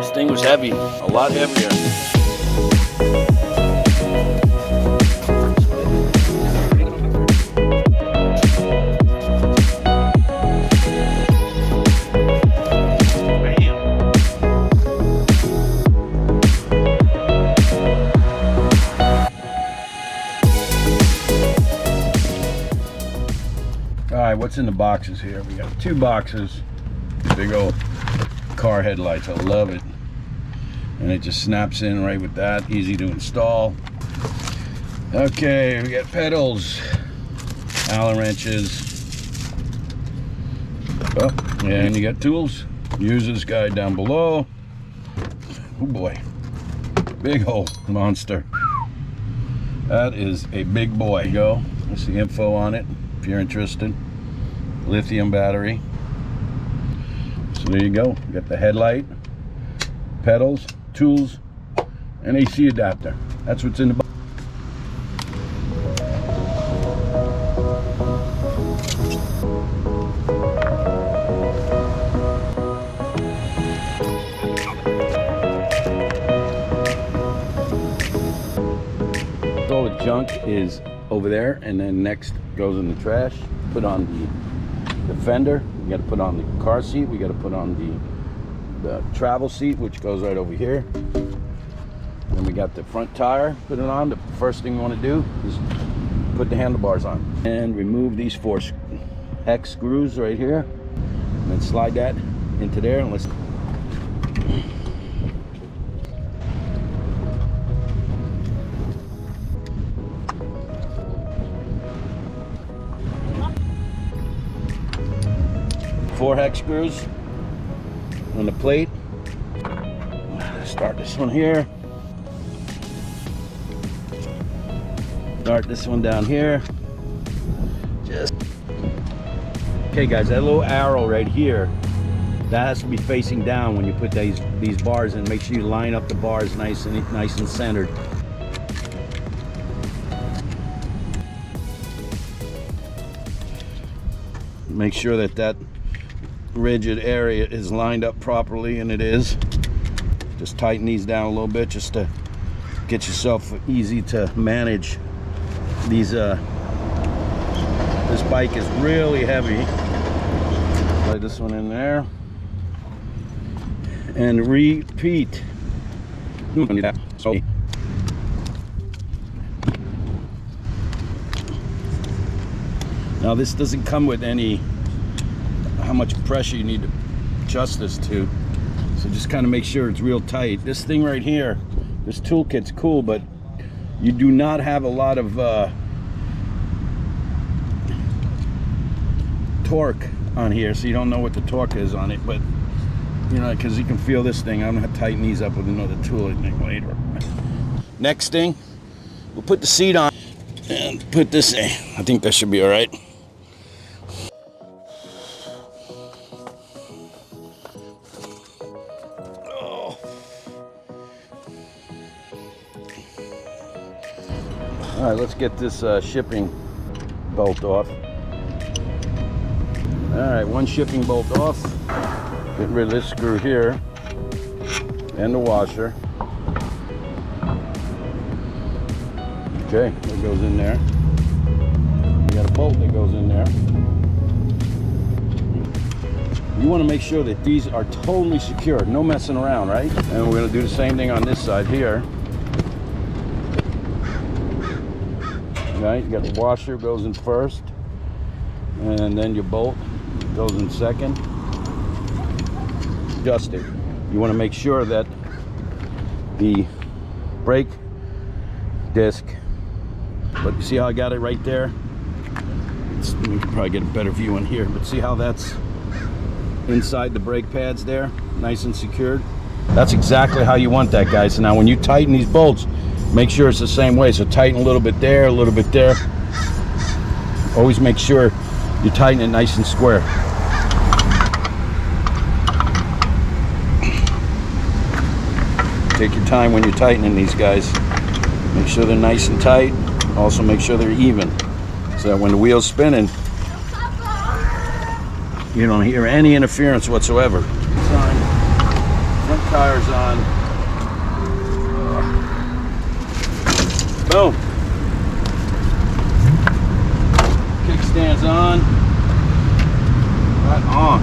This thing was heavy, a lot heavier. Alright, what's in the boxes here? We got 2 boxes, big old car headlights. I love it. And it just snaps in right with that, easy to install. Okay, we got pedals, Allen wrenches. Oh, and you got tools. Use this guide down below. Oh boy, big old monster. That is a big boy. There you go. That's the info on it if you're interested. Lithium battery. So there you go. You got the headlight, pedals, tools, and AC adapter. That's what's in the box. All the junk is over there, and then next goes in the trash. Put on the fender. We got to put on the car seat. We got to put on the travel seat, which goes right over here. Then we got the front tire. Put it on. The first thing we want to do is put the handlebars on and remove these 4 hex screws right here, and then slide that into there. And let's. Four hex screws on the plate. Start this one here. Start this one down here. Just okay, guys. That little arrow right here, that has to be facing down when you put these bars in. Make sure you line up the bars nice and centered. Make sure that rigid area is lined up properly, and it is. Just tighten these down a little bit just to get yourself easy to manage these. This bike is really heavy. Slide this one in there and repeat. Now this doesn't come with any how much pressure you need to adjust this to, so just kind of make sure it's real tight. This thing right here, this toolkit's cool, but you do not have a lot of torque on here, so you don't know what the torque is on it. But you know, because you can feel this thing. I'm gonna tighten these up with another tool I think later. Next thing, we'll put the seat on and put this in. I think that should be all right. All right, let's get this shipping bolt off. All right, one shipping bolt off. Get rid of this screw here and the washer. Okay, that goes in there. We got a bolt that goes in there. You want to make sure that these are totally secure, no messing around, right? And we're going to do the same thing on this side here. Right, you got the washer goes in first, and then your bolt goes in second. Adjust it. You want to make sure that the brake disc, but you see how I got it right there? You can probably get a better view in here, but see how that's inside the brake pads there, nice and secured? That's exactly how you want that, guys. So now when you tighten these bolts, make sure it's the same way. So tighten a little bit there, a little bit there. Always make sure you tighten it nice and square. Take your time when you're tightening these guys. Make sure they're nice and tight. Also make sure they're even, so that when the wheel's spinning, you don't hear any interference whatsoever. It's on. Front tire's on. Boom. Kickstand's on. Right on.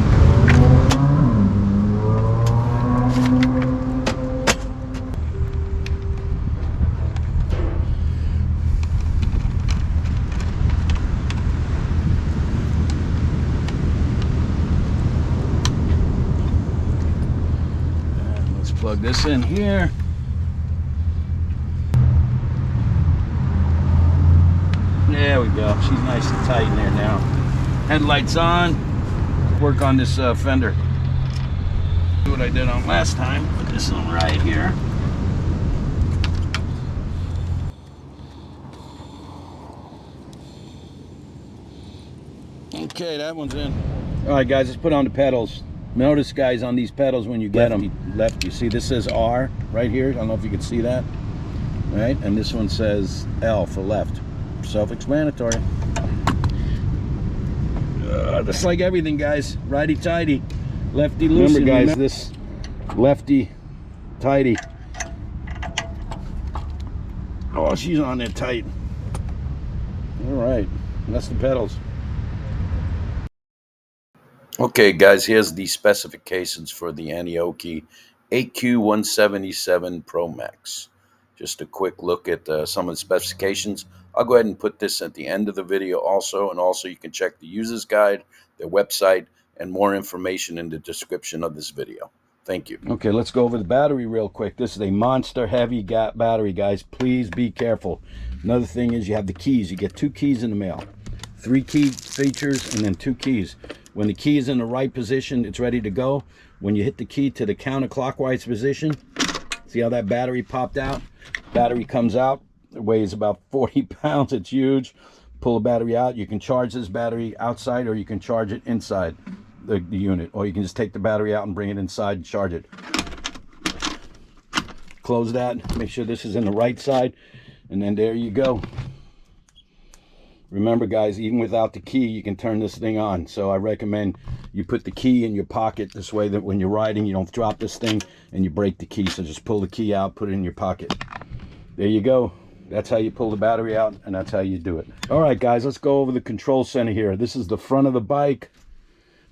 Plug this in here. There we go. She's nice and tight in there now. Headlights on. Work on this fender. Do what I did on last time. Put this on right here. Okay, that one's in. All right, guys, let's put on the pedals. Notice, guys, on these pedals when you get them left, you see this says R right here. I don't know if you can see that, right? And this one says L for left. Self-explanatory. Just like everything, guys. Righty-tighty, lefty-loosey. Remember, guys, this lefty-tighty. Oh, she's on there tight. All right, that's the pedals. Okay, guys, here's the specifications for the Aniiokia AQ177 Pro Max. Just a quick look at some of the specifications. I'll go ahead and put this at the end of the video also, and also you can check the user's guide, their website, and more information in the description of this video. Thank you. Okay, let's go over the battery real quick. This is a monster heavy battery, guys. Please be careful. Another thing is you have the keys. You get 2 keys in the mail. 3 key features and then 2 keys. When the key is in the right position, it's ready to go. When you hit the key to the counterclockwise position, see how that battery popped out? Battery comes out. It weighs about 40 pounds. It's huge. Pull the battery out. You can charge this battery outside, or you can charge it inside the unit, or you can just take the battery out and bring it inside and charge it. Close that. Make sure this is in the right side, and then there you go. Remember, guys, even without the key, you can turn this thing on. So I recommend you put the key in your pocket. This way that when you're riding, you don't drop this thing and you break the key. So just pull the key out, put it in your pocket. There you go. That's how you pull the battery out, and that's how you do it. All right, guys, let's go over the control center here. This is the front of the bike.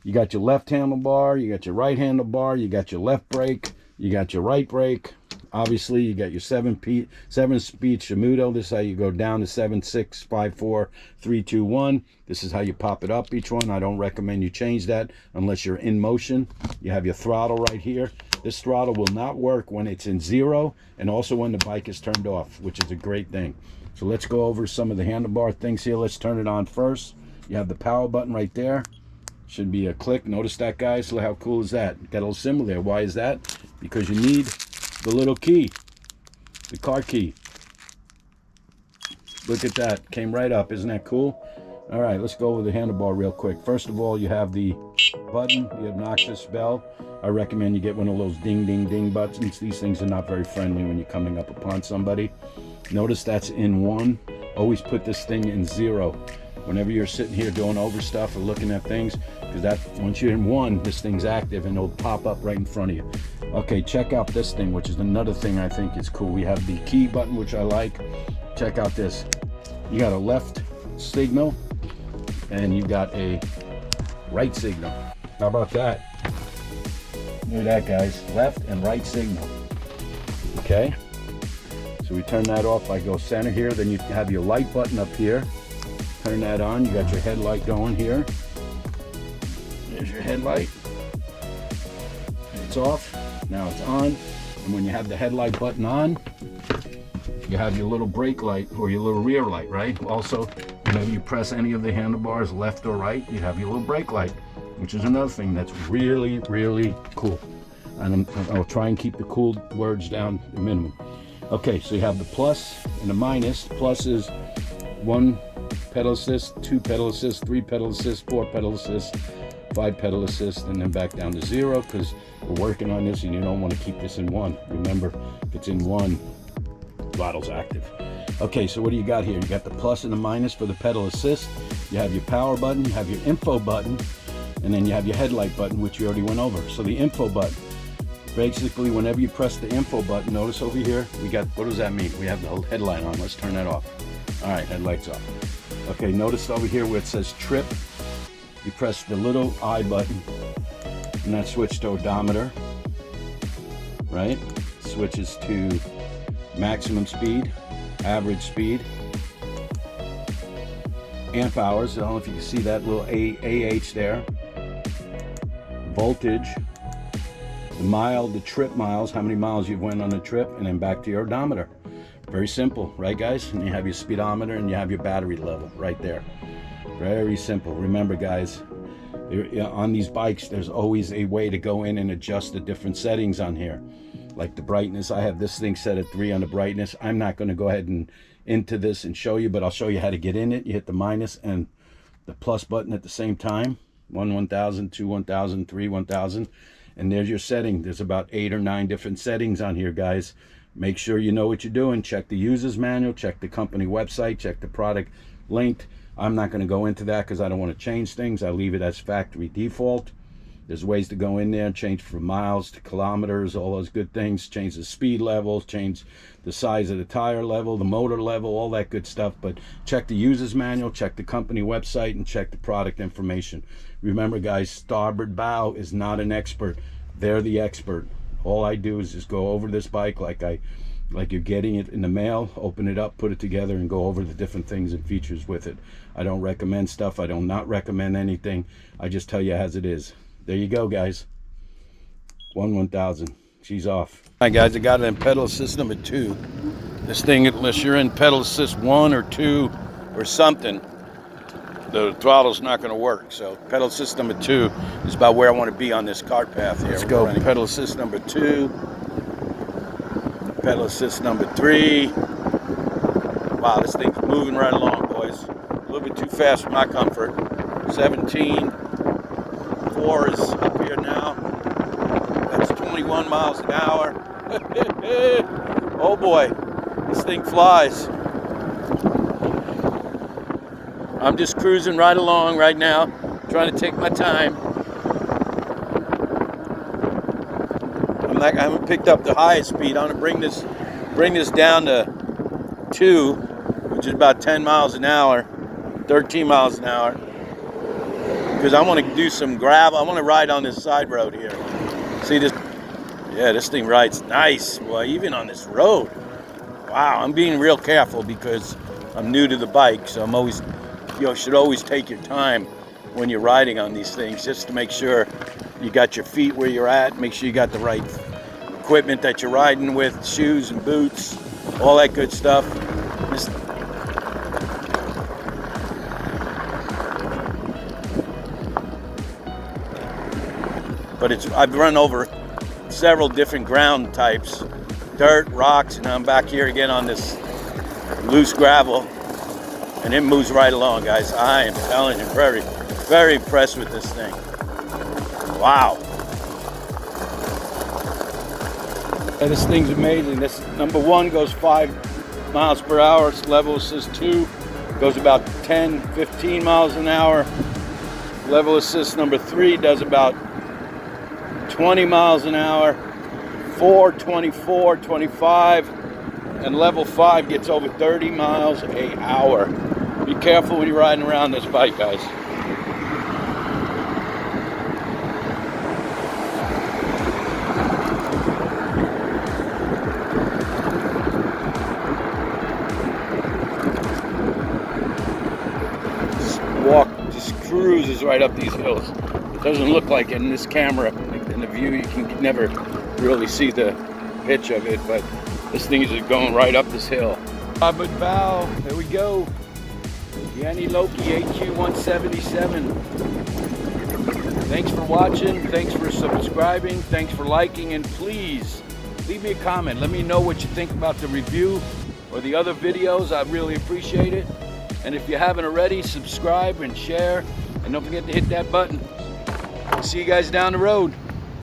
You got your left handlebar, you got your right handlebar, you got your left brake, you got your right brake. Obviously, you got your 7-speed Shimoda. This is how you go down to 7, 6, 5, 4, 3, 2, 1. This is how you pop it up, each one. I don't recommend you change that unless you're in motion. You have your throttle right here. This throttle will not work when it's in 0 and also when the bike is turned off, which is a great thing. So let's go over some of the handlebar things here. Let's turn it on first. You have the power button right there. Should be a click. Notice that, guys. Look how cool is that? Got a little symbol there. Why is that? Because you need the little key, the car key. Look at that. Came right up. Isn't that cool? All right, let's go over the handlebar real quick. First of all, you have the button, the obnoxious bell. I recommend you get one of those ding, ding, ding buttons. These things are not very friendly when you're coming up upon somebody. Notice that's in 1. Always put this thing in 0. Whenever you're sitting here doing over stuff or looking at things, because that once you're in 1, this thing's active and it'll pop up right in front of you. Okay, check out this thing, which is another thing I think is cool. We have the key button, which I like. Check out this. You got a left signal and you got a right signal. How about that? Look at that, guys. Left and right signal. Okay. So we turn that off. I go center here. Then you have your light button up here. Turn that on. You got your headlight going here. There's your headlight. It's off. Now it's on. And when you have the headlight button on, you have your little brake light or your little rear light, right? Also, whenever you press any of the handlebars, left or right, you have your little brake light, which is another thing that's really, really cool. And I'll try and keep the cool words down to minimum. Okay, so you have the plus and the minus. Plus is 1 pedal assist, 2 pedal assist, 3 pedal assist, 4 pedal assist, 5 pedal assist, and then back down to 0 because we're working on this and you don't want to keep this in 1. Remember, if it's in 1, throttle's active. Okay, so what do you got here? You got the plus and the minus for the pedal assist. You have your power button, you have your info button, and then you have your headlight button, which you already went over. So the info button, basically whenever you press the info button, notice over here, we got, what does that mean? We have the headlight on. Let's turn that off. All right, headlight's off. Okay, notice over here where it says trip, you press the little I button, and that switches to odometer, right? Switches to maximum speed, average speed, amp hours. I don't know if you can see that little AH there. Voltage, the mile, the trip miles, how many miles you've went on the trip, and then back to your odometer. Very simple, right guys? And you have your speedometer and you have your battery level right there. Very simple. Remember guys, on these bikes, there's always a way to go in and adjust the different settings on here. Like the brightness, I have this thing set at 3 on the brightness. I'm not going to go ahead and into this and show you, but I'll show you how to get in it. You hit the minus and the plus button at the same time. 1 1000, 2 1000, 3 1000, and there's your setting. There's about 8 or 9 different settings on here, guys. Make sure you know what you're doing. Check the user's manual, check the company website, check the product linked. I'm not going to go into that because I don't want to change things. I leave it as factory default. There's ways to go in there and change from miles to kilometers, all those good things. Change the speed levels, change the size of the tire level, the motor level, all that good stuff. But check the user's manual, check the company website, and check the product information. Remember guys, Starboard Bow is not an expert. They're the expert. All I do is just go over this bike like you're getting it in the mail, open it up, put it together, and go over the different things and features with it. I don't recommend stuff. I do not recommend anything. I just tell you as it is. There you go, guys. 1 1000. She's off. All right, guys, I got it in pedal assist number 2. This thing, unless you're in pedal assist 1 or 2 or something, the throttle's not going to work. So pedal assist number 2 is about where I want to be on this cart path here. Let's go. Pedal assist number 2. Pedal assist number 3. Wow, this thing's moving right along, boys. A little bit too fast for my comfort. 17. 4 is up here now. That's 21 miles an hour. Oh boy, this thing flies. I'm just cruising right along right now, trying to take my time. I haven't picked up the highest speed. I'm gonna bring this down to 2, which is about 10 miles an hour, 13 miles an hour. Because I want to do some gravel. I want to ride on this side road here. See this? Yeah, this thing rides nice. Well, even on this road. Wow, I'm being real careful because I'm new to the bike. So I'm always, should always take your time when you're riding on these things, just to make sure you got your feet where you're at. Make sure you got the right equipment that you're riding with, shoes and boots, all that good stuff. But I've run over several different ground types, dirt, rocks, and I'm back here again on this loose gravel, and it moves right along, guys. I am telling you, very, very impressed with this thing. Wow. Yeah, this thing's amazing. This number 1 goes 5 miles per hour. It's level assist 2 goes about 10, 15 miles an hour. Level assist number 3 does about 20 miles an hour, 4, 24, 25, and level 5 gets over 30 miles an hour. Be careful when you're riding around this bike, guys. right up these hills. It doesn't look like it in this camera. In the view, you can never really see the pitch of it, but this thing is just going right up this hill. Starboard bow, there we go. The Aniiokia AQ177. Thanks for watching, thanks for subscribing, thanks for liking, and please leave me a comment. Let me know what you think about the review or the other videos. I really appreciate it. And if you haven't already, subscribe and share, and don't forget to hit that button. See you guys down the road.